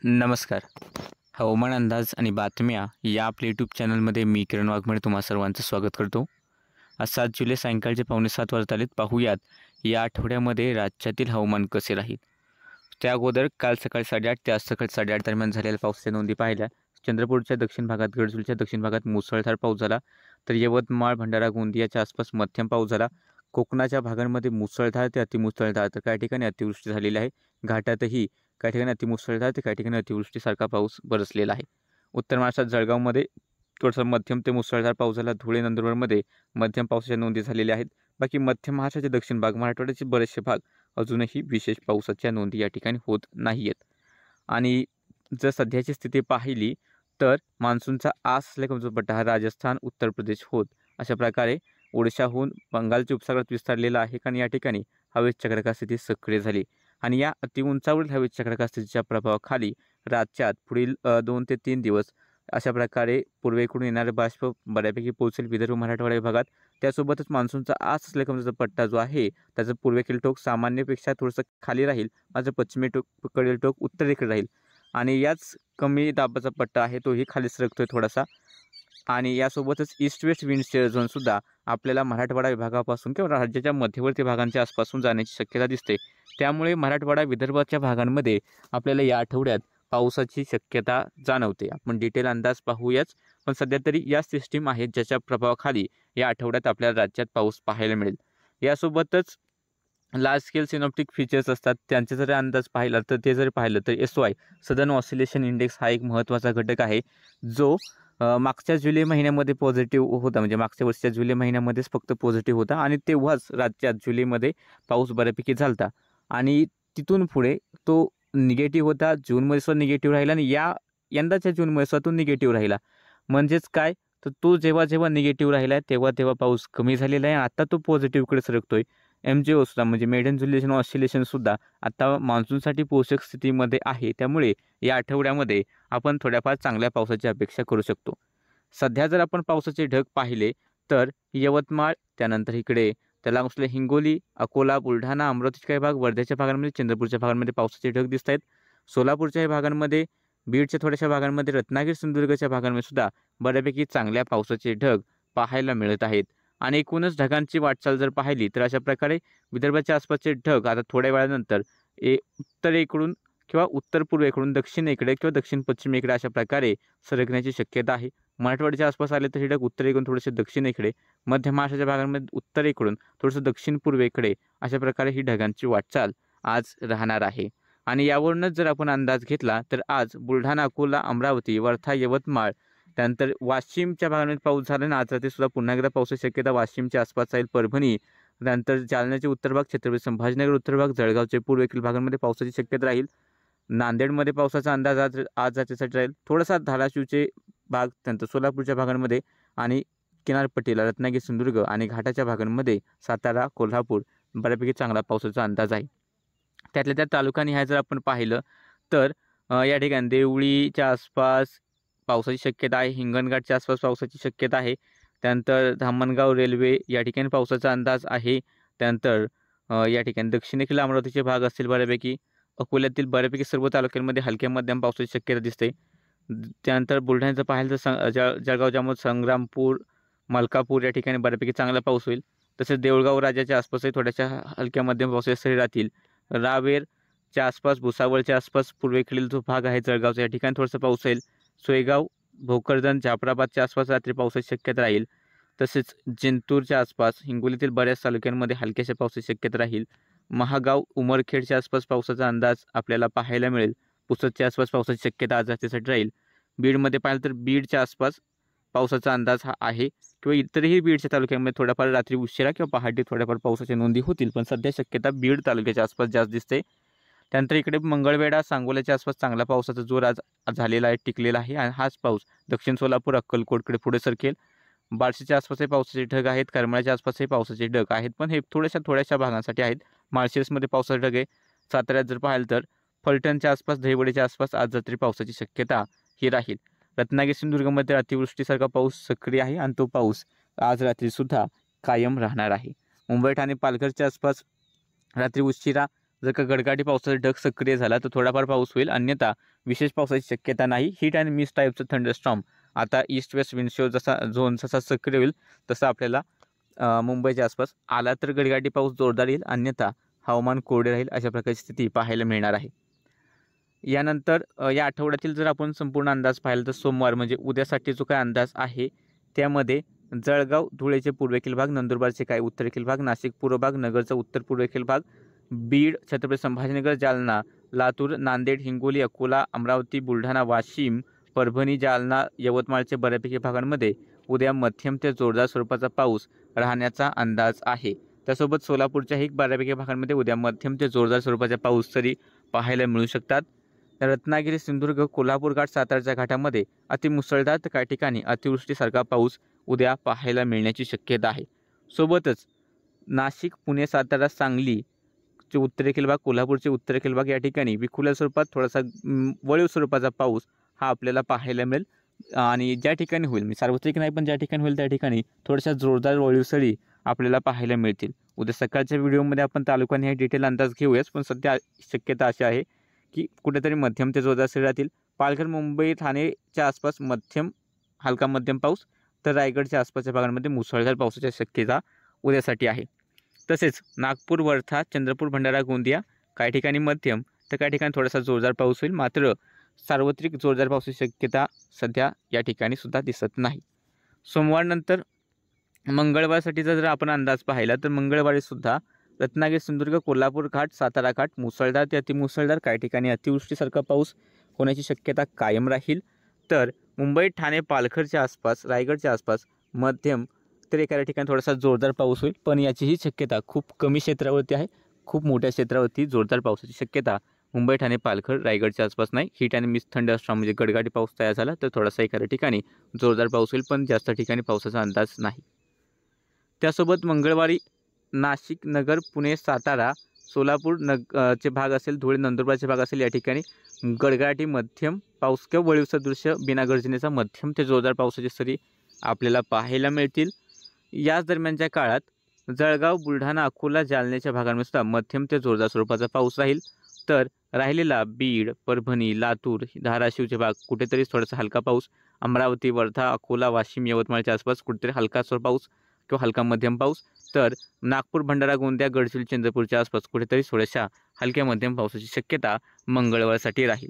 नमस्कार. हवामान अंदाज आणि बातम्या या आपल्या यूट्यूब चॅनलमध्ये मी किरण वाघमारे तुम्हा सर्वांचं स्वागत करतो. आज 7 जुलै सायंकाळचे 6:45 वाजत आलेत. पाहूयात या आठवड्यामध्ये राज्यातील हवामान कसे राहील. त्या अगोदर काल सकाळी 8:30 ते आज सकाळी 8:30 दरम्यान झालेल्या पावसाच्या नोंदी पाहिल्या. चंद्रपूरच्या दक्षिण भागात, गडचिरोलीच्या दक्षिण भागात मुसळधार पाऊस झाला. तर यवतमाळ, भंडारा, गोंदियाच्या आसपास मध्यम पाऊस झाला. कोकणाच्या भागांमध्ये मुसळधार ते अतिमुसळधार तर काही ठिकाणी अतिवृष्टी झालेली आहे. घाटातही काही ठिकाणी अतिमुसळधार ते काही ठिकाणी अतिवृष्टीसारखा पाऊस बरसलेला आहे. उत्तर महाराष्ट्रात जळगावमध्ये थोडासा मध्यम ते मुसळधार पाऊस झाला. धुळे, नंदुरबारमध्ये मध्यम पावसाच्या नोंदी झालेल्या आहेत. बाकी मध्य महाराष्ट्राचे दक्षिण भाग, मराठवाड्याचे बरेचसे भाग अजूनही विशेष पावसाच्या नोंदी या ठिकाणी होत नाही आहेत. आणि जर सध्याची स्थिती पाहिली तर मान्सूनचा आस असलेला कमजोर पट्टा हा राजस्थान, उत्तर प्रदेश होत अशा प्रकारे ओडिशाहून बंगालच्या उपसागरात विस्तारलेला आहे. कारण या ठिकाणी हवेची चक्राकार स्थिती सक्रिय झाली आणि या अतिउंचावरील हवेच्या चक्राकार स्थितीच्या प्रभावाखाली राज्यात पुढील 2 ते 3 दिवस अशा प्रकारे पूर्वेकडून येणारे बाष्प बऱ्यापैकी पोहोचेल विदर्भ, मराठवाडा विभागात. त्यासोबतच मान्सूनचा आस असलेला कमजोर पट्टा जो आहे त्याचं पूर्वेकडील टोक सामान्यपेक्षा थोडंसं खाली राहील, मात्र पश्चिमेकडील टोक उत्तरेकडे राहील आणि याच कमी दाबाचा पट्टा आहे तोही खाली सरकतोय थोडासा. आणि यासोबतच ईस्ट वेस्ट विंड शेअर झोनसुद्धा आपल्याला मराठवाडा विभागापासून किंवा राज्याच्या मध्यवर्ती भागांच्या आसपासून जाण्याची शक्यता दिसते. त्यामुळे मराठवाडा, विदर्भाच्या भागांमध्ये आपल्याला या आठवड्यात पावसाची शक्यता जाणवते. आपण डिटेल अंदाज पाहूयाच, पण सध्या तरी या सिस्टीम आहेत ज्याच्या प्रभावाखाली या आठवड्यात आपल्याला राज्यात पाऊस पाहायला मिळेल. यासोबतच लार्ज स्केल सिनॉप्टिक फीचर्स असतात, त्यांचे जर अंदाज पाहिला तर ते जर पाहिलं तर SY सदर्न ऑसिलेशन इंडेक्स हा एक महत्त्वाचा घटक आहे जो मागच्या जुलै महिन्यामध्ये पॉझिटिव्ह होता. म्हणजे मागच्या वर्षीच्या जुलै महिन्यामध्येच फक्त पॉझिटिव्ह होता आणि तेव्हाच राज्यात जुलैमध्ये पाऊस बऱ्यापैकी झाला आणि तिथून पुढे तो निगेटिव्ह होता. जूनमध्ये सुद्धा निगेटिव्ह राहिला आणि यंदाच्या जूनमध्ये सुद्धा तो निगेटिव्ह राहिला. म्हणजेच काय, तर तो जेव्हा निगेटिव्ह राहिला आहे तेव्हा पाऊस कमी झालेला आहे. आता तो पॉझिटिव्हकडे सरकतोय. MJO सुद्धा म्हणजे मेडन ज्युलेशन ऑसिलेशनसुद्धा आता मान्सूनसाठी पोषक स्थितीमध्ये आहे. त्यामुळे या आठवड्यामध्ये आपण थोड्याफार चांगल्या पावसाची अपेक्षा करू शकतो. सध्या जर आपण पावसाचे ढग पाहिले तर यवतमाळ, त्यानंतर इकडे त्याला असलेले हिंगोली, अकोला, बुलढाणा, अमरावतीच्या काही भाग, वर्ध्याच्या भागांमध्ये, चंद्रपूरच्या भागांमध्ये पावसाचे ढग दिसत आहेत. सोलापूरच्या भागांमध्ये, बीडच्या थोड्याशा भागांमध्ये, रत्नागिरी, सिंधुदुर्गच्या भागांमध्ये सुद्धा बऱ्यापैकी चांगल्या पावसाचे ढग पाहायला मिळत आहेत. आणि एकूणच ढगांची वाटचाल जर पाहिली तर अशा प्रकारे विदर्भाच्या आसपासचे ढग आता थोड्या वेळानंतर उत्तरेकडून किंवा उत्तर पूर्वेकडून दक्षिणेकडे किंवा दक्षिण पश्चिमेकडे अशा प्रकारे सरकण्याची शक्यता आहे. मराठवाड्याच्या आसपास आले तर हे ढग उत्तरेकडून थोडेसे दक्षिणेकडे, मध्य महाराष्ट्राच्या भागांमध्ये उत्तरेकडून थोडंसं दक्षिण पूर्वेकडे अशा प्रकारे ही ढगांची वाटचाल आज राहणार आहे. आणि यावरूनच जर आपण अंदाज घेतला तर आज बुलढाणा, अकोला, अमरावती, वर्धा, यवतमाळ, त्यानंतर वाशिमच्या भागामध्ये पाऊस झाला आणि आज रात्री सुद्धा पुन्हा एकदा पावसाची शक्यता वाशिमच्या आसपास राहील. परभणी, त्यानंतर जालन्याचे उत्तर भाग, छत्रपती संभाजीनगर उत्तर भाग, जळगावचे पूर्वेकडील भागांमध्ये पावसाची शक्यता राहील. नांदेडमध्ये पावसाचा अंदाज आज रात्रीसाठी राहील. थोडासा धाराशिवचे भाग, त्यानंतर सोलापूरच्या भागांमध्ये आणि किनारपट्टीला रत्नागिरी, सिंधुदुर्ग आणि घाटाच्या भागांमध्ये सातारा, कोल्हापूर बऱ्यापैकी चांगला पावसाचा अंदाज आहे. त्यातल्या त्या तालुकानिहाय जर आपण पाहिलं तर या ठिकाणी देवळीच्या आसपास पावसाची शक्यता आहे. हिंगणघाटच्या आसपास पावसाची शक्यता आहे. त्यानंतर धामणगाव रेल्वे या ठिकाणी पावसाचा अंदाज आहे. त्यानंतर या ठिकाणी दक्षिणेकडील अमरावतीचे भाग असतील बऱ्यापैकी. अकोल्यातील बऱ्यापैकी सर्व तालुक्यांमध्ये हलक्या मध्यम पावसाची शक्यता दिसते. त्यानंतर बुलढाण्याचं पाहिलं तर जळगाव, जामोद, संग्रामपूर, मलकापूर या ठिकाणी बऱ्यापैकी चांगला पाऊस होईल. तसेच देऊळगाव राजाच्या आसपासही थोड्याशा हलक्या मध्यम पावसाच्या सरी राहतील. रावेरच्या आसपास, भुसावळच्या आसपास पूर्वेकडील जो भाग आहे जळगावचा या ठिकाणी थोडासा पाऊस होईल. सोयगाव, भोकरदन, जाफराबादच्या आसपास रात्री पावसाची शक्यता राहील. तसेच जिंतूरच्या आसपास, हिंगोलीतील बऱ्याच तालुक्यांमध्ये हलक्याशा पावसाची शक्यता राहील. महागाव, उमरखेडच्या आसपास पावसाचा अंदाज आपल्याला पाहायला मिळेल. पुसदच्या आसपास पावसाची शक्यता आज रात्रीसाठी राहील. बीडमध्ये पाहिलं तर बीडच्या आसपास पावसाचा अंदाज हा आहे किंवा इतरही बीडच्या तालुक्यांमध्ये थोड्याफार रात्री उशिरा किंवा पहाटे थोड्याफार पावसाच्या नोंदी होतील, पण सध्या शक्यता बीड तालुक्याच्या आसपास जास्त दिसते. त्यानंतर इकडे मंगळवेढा, सांगोल्याच्या आसपास चांगला पावसाचा जोर आज झालेला आहे, टिकलेला आहे आणि हाच पाऊस दक्षिण सोलापूर, अक्कलकोटकडे पुढे सरकेल. बार्शीच्या आसपासही पावसाचे ढग आहेत. करमाळ्याच्या आसपासही पावसाचे ढग आहेत, पण हे थोड्याशा भागांसाठी आहेत. माळशिरसमध्ये पावसाचे ढग आहे. साताऱ्यात जर पाहिलं तर फलटणच्या आसपास, दहिवडीच्या आसपास आज रात्री पावसाची शक्यता ही राहील. रत्नागिरी, सिंधुदुर्गमध्ये अतिवृष्टीसारखा पाऊस सक्रिय आहे आणि तो पाऊस आज रात्रीसुद्धा कायम राहणार आहे. मुंबई, ठाणे, पालघरच्या आसपास रात्री उशिरा जर का गडगडाटी पावसाचा ढग सक्रिय झाला तर थोडाफार पाऊस होईल, अन्यथा विशेष पावसाची शक्यता नाही. हिट अँड मिस्ट टाईपचं थंडरस्टॉर्म आता ईस्ट वेस्ट विंडशो जसा सक्रिय होईल तसं आपल्याला मुंबईच्या आसपास आला तर गडगडाटी पाऊस जोरदार येईल, अन्यथा हवामान कोरडे राहील अशा प्रकारची स्थिती पाहायला मिळणार आहे. यानंतर या आठवड्यातील जर आपण संपूर्ण अंदाज पाहिला तर सोमवार म्हणजे उद्यासाठी जो काय अंदाज आहे त्यामध्ये जळगाव धुळेचे पूर्वेकडील भाग, नंदुरबारचे काही उत्तरेकडील भाग, नाशिक पूर्व भाग, नगरचा उत्तर पूर्वेकडील भाग, बीड, छत्रपती संभाजीनगर, जालना, लातूर, नांदेड, हिंगोली, अकोला, अमरावती, बुलढाणा, वाशिम, परभणी, जालना, यवतमाळचे बऱ्यापैकी भागांमध्ये उद्या मध्यम ते जोरदार स्वरूपाचा पाऊस राहण्याचा अंदाज आहे. त्यासोबत सोलापूरच्याही बऱ्यापैकी भागांमध्ये उद्या मध्यम ते जोरदार स्वरूपाचा पाऊस तरी पाहायला मिळू शकतात. रत्नागिरी, सिंधुदुर्ग, कोल्हापूर घाट, सातारच्या घाटामध्ये अतिमुसळधार तर काही ठिकाणी अतिवृष्टीसारखा पाऊस उद्या पाहायला मिळण्याची शक्यता आहे. सोबतच नाशिक, पुणे, सातारा, सांगली चे उत्तरेकडील भाग, कोल्हापूरचे उत्तरेकडील भाग या ठिकाणी विखुरलेल्या स्वरूपात थोडासा वळीव स्वरूपाचा पाऊस हा आपल्याला पाहायला मिळेल. आणि ज्या ठिकाणी होईल, मी सार्वत्रिक नाही पण ज्या ठिकाणी होईल त्या ठिकाणी थोड्याशा जोरदार वळीव सरी आपल्याला पाहायला मिळतील. उद्या सकाळच्या व्हिडिओमध्ये आपण तालुक्याने हे डिटेल अंदाज घेऊयाच, पण सध्या शक्यता अशी आहे की कुठेतरी मध्यम ते जोरदार सरी राहतील. पालघर, मुंबई, ठाणेच्या आसपास मध्यम हलका मध्यम पाऊस, तर रायगडच्या आसपासच्या भागांमध्ये मुसळधार पावसाची शक्यता उद्यासाठी आहे. तसेच नागपूर, वर्धा, चंद्रपूर, भंडारा, गोंदिया काही ठिकाणी मध्यम तर काही ठिकाणी थोडासा जोरदार पाऊस होईल, मात्र सार्वत्रिक जोरदार पावसाची शक्यता सध्या या ठिकाणी सुद्धा दिसत नाही. सोमवारनंतर मंगळवारसाठी जर आपण अंदाज पाहिला तर मंगळवारी सुद्धा रत्नागिरी, सिंधुदुर्ग, कोल्हापूर घाट, सातारा घाट मुसळधार ते अतिमुसळधार काही ठिकाणी अतिवृष्टीसारखा पाऊस होण्याची शक्यता कायम राहील. तर मुंबई, ठाणे, पालघरच्या आसपास, रायगडच्या आसपास मध्यम तर एखाद्या ठिकाणी थोडासा जोरदार पाऊस होईल, पण याचीही शक्यता खूप कमी क्षेत्रावरती आहे. खूप मोठ्या क्षेत्रावरती जोरदार पावसाची शक्यता मुंबई, ठाणे, पालघर, रायगडच्या आसपास नाही. हिट आणि मिस्ट थंडरस्टॉर्म म्हणजे गडगडाटी पाऊस तयार झाला तर थोडासा एखाद्या ठिकाणी जोरदार पाऊस होईल, पण जास्त ठिकाणी पावसाचा अंदाज नाही. त्यासोबत मंगळवारी नाशिक, नगर, पुणे, सातारा, सोलापूर चे भाग असेल, धुळे, नंदुरबारचे भाग असेल, या ठिकाणी गडगडाटी मध्यम पाऊस किंवा वळीव सदृश्य बिना गर्जनेचा मध्यम ते जोरदार पावसाची सरी आपल्याला पाहायला मिळतील. याच दरम्यानच्या काळात जळगाव, बुलढाणा, अकोला, जालन्याच्या भागांमध्ये सुद्धा मध्यम ते जोरदार स्वरूपाचा पाऊस राहील. तर राहिलेला बीड, परभणी, लातूर, धाराशिवचे भाग कुठेतरी थोडासा हलका पाऊस, अमरावती, वर्धा, अकोला, वाशिम, यवतमाळच्या आसपास कुठेतरी हलकासा पाऊस किंवा हलका मध्यम पाऊस, तर नागपूर, भंडारा, गोंदिया, गडचिरोली, चंद्रपूरच्या आसपास कुठेतरी थोड्याशा हलक्या मध्यम पावसाची शक्यता मंगळवारसाठी राहील.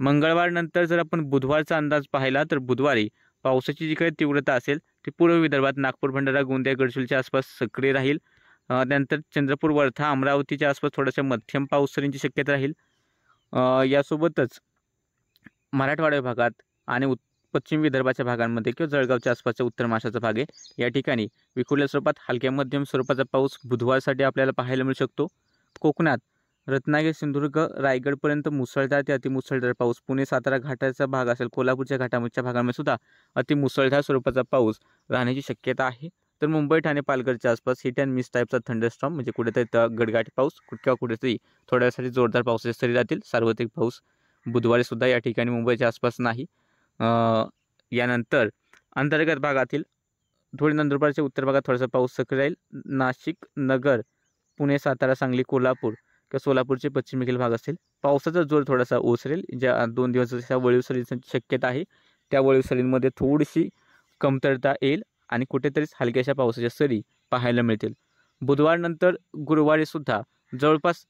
मंगळवारनंतर जर आपण बुधवारचा अंदाज पाहिला तर बुधवारी पावसाची जी काही तीव्रता असेल ती पूर्व विदर्भात नागपूर, भंडारा, गोंदिया, गडचिरोलीच्या आसपास सक्रिय राहील. त्यानंतर चंद्रपूर, वर्धा, अमरावतीच्या आसपास थोडासा मध्यम पाऊस सरींची शक्यता राहील. यासोबतच मराठवाडा विभागात आणि पश्चिम विदर्भाच्या भागांमध्ये किंवा जळगावच्या आसपासच्या उत्तर महाराष्ट्राचा भाग आहे या ठिकाणी विखुरलेल्या स्वरूपात हलक्या मध्यम स्वरूपाचा पाऊस बुधवारसाठी आपल्याला पाहायला मिळू शकतो. कोकणात रत्नागिरी, सिंधुदुर्ग, रायगडपर्यंत मुसळधार ते अतिमुसळधार पाऊस, पुणे, सातारा घाटाचा भाग असेल, कोल्हापूरच्या घाटाच्या भागांमध्ये सुद्धा अतिमुसळधार स्वरूपाचा पाऊस राहण्याची शक्यता आहे. तर मुंबई, ठाणे, पालघरच्या आसपास हिट अँड मिस्ट टाईपचा थंडरस्टॉर्म म्हणजे कुठेतरी गडगडाटी पाऊस किंवा कुठेतरी थोड्यासाठी जोरदार पावसाच्या सरी राहतील. सार्वत्रिक पाऊस बुधवारी सुद्धा या ठिकाणी मुंबईच्या आसपास नाही. यानंतर अंतर्गत भागातील धुळे, नंदुरबारच्या उत्तर भागात थोडासा पाऊस सक्रिय राहील. नाशिक, नगर, पुणे, सातारा, सांगली, कोल्हापूर किंवा सोलापूरचे पश्चिमेकडील भाग असतील पावसाचा जोर थोडासा ओसरेल. ज्या 2 दिवस जशा वळीव सरींची शक्यता आहे त्या वळीव सरींमध्ये थोडीशी कमतरता येईल आणि कुठेतरीच हलक्याशा पावसाच्या सरी पाहायला मिळतील. बुधवारनंतर गुरुवारी सुद्धा जवळपास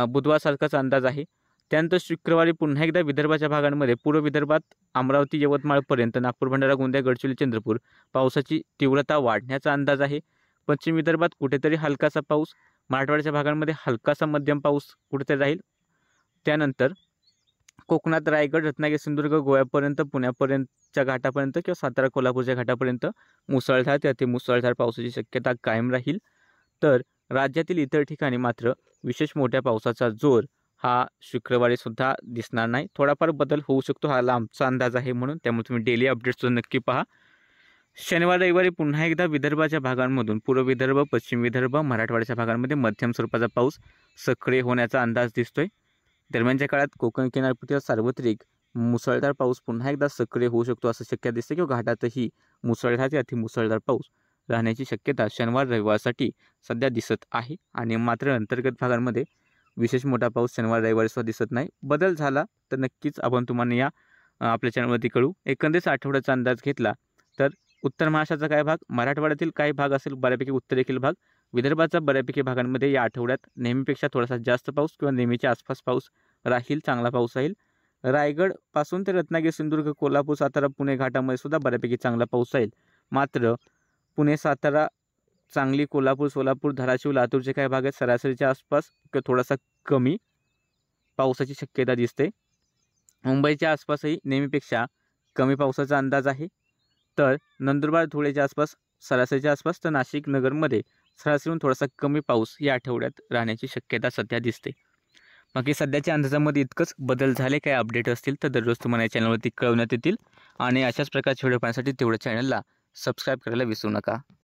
बुधवारसारखाच अंदाज आहे. त्यानंतर शुक्रवारी पुन्हा एकदा विदर्भाच्या भागांमध्ये पूर्व विदर्भात अमरावती, यवतमाळपर्यंत, नागपूर, भंडारा, गोंदिया, गडचिरोली, चंद्रपूर पावसाची तीव्रता वाढण्याचा अंदाज आहे. पश्चिम विदर्भात कुठेतरी हलकासा पाऊस, मराठवाड्याच्या भागांमध्ये हलकासा मध्यम पाऊस कुठेतरी राहील. त्यानंतर कोकणात रायगड, रत्नागिरी, सिंधुदुर्ग, गोव्यापर्यंत, पुण्यापर्यंतच्या घाटापर्यंत किंवा सातारा, कोल्हापूरच्या घाटापर्यंत मुसळधार ते अतिमुसळधार पावसाची शक्यता कायम राहील. तर राज्यातील इतर ठिकाणी मात्र विशेष मोठ्या पावसाचा जोर हा शुक्रवारी सुद्धा दिसणार नाही. थोडाफार बदल होऊ शकतो, हा लांबचा अंदाज आहे म्हणून, त्यामुळे तुम्ही डेली अपडेट्ससुद्धा नक्की पहा. शनिवार, रविवारी पुन्हा एकदा विदर्भाच्या भागांमधून पूर्व विदर्भ, पश्चिम विदर्भ, मराठवाड्याच्या भागांमध्ये मध्यम स्वरूपाचा पाऊस सक्रिय होण्याचा अंदाज दिसतोय. दरम्यानच्या काळात कोकण किनारपट्टीवर सार्वत्रिक मुसळधार पाऊस पुन्हा एकदा सक्रिय होऊ शकतो असं शक्यता दिसते किंवा घाटातही मुसळधार ते अतिमुसळधार पाऊस राहण्याची शक्यता शनिवार, रविवारसाठी सध्या दिसत आहे. आणि मात्र अंतर्गत भागांमध्ये विशेष मोठा पाऊस शनिवार रविवारी सुद्धा दिसत नाही. बदल झाला तर नक्कीच आपण तुम्हाला या आपल्या चॅनलवरती कळू. एकंदरीत आठवड्याचा अंदाज घेतला तर उत्तर महाराष्ट्राचा काही भाग, मराठवाड्यातील काही भाग असेल बऱ्यापैकी उत्तरेकडील भाग, विदर्भाचा बऱ्यापैकी भागांमध्ये या आठवड्यात नेहमीपेक्षा थोडासा जास्त पाऊस किंवा नेहमीच्या आसपास पाऊस राहील, चांगला पाऊस राहील. रायगडपासून ते रत्नागिरी, सिंधुदुर्ग, कोल्हापूर, सातारा, पुणे घाटामध्ये सुद्धा बऱ्यापैकी चांगला पाऊस राहील. मात्र पुणे, सातारा, सांगली, कोल्हापूर, सोलापूर, धाराशिव, लातूरचे काही भाग आहेत सरासरीच्या आसपास किंवा थोडासा कमी पावसाची शक्यता दिसते. मुंबईच्या आसपासही नेहमीपेक्षा कमी पावसाचा अंदाज आहे. तर नंदुरबार, धुळेच्या आसपास सरासरीच्या आसपास, तर नाशिक, नगरमध्ये सरासरीहून थोडासा कमी पाऊस या आठवड्यात राहण्याची शक्यता सध्या दिसते. बाकी सध्याच्या अंदाजामध्ये इतकंच. बदल झाले काय अपडेट असतील तर दररोज तुम्हाला या चॅनलवरती कळवण्यात येतील. आणि अशाच प्रकारचे व्हिडिओ पाहण्यासाठी तेवढ्या चॅनलला सबस्क्राईब करायला विसरू नका.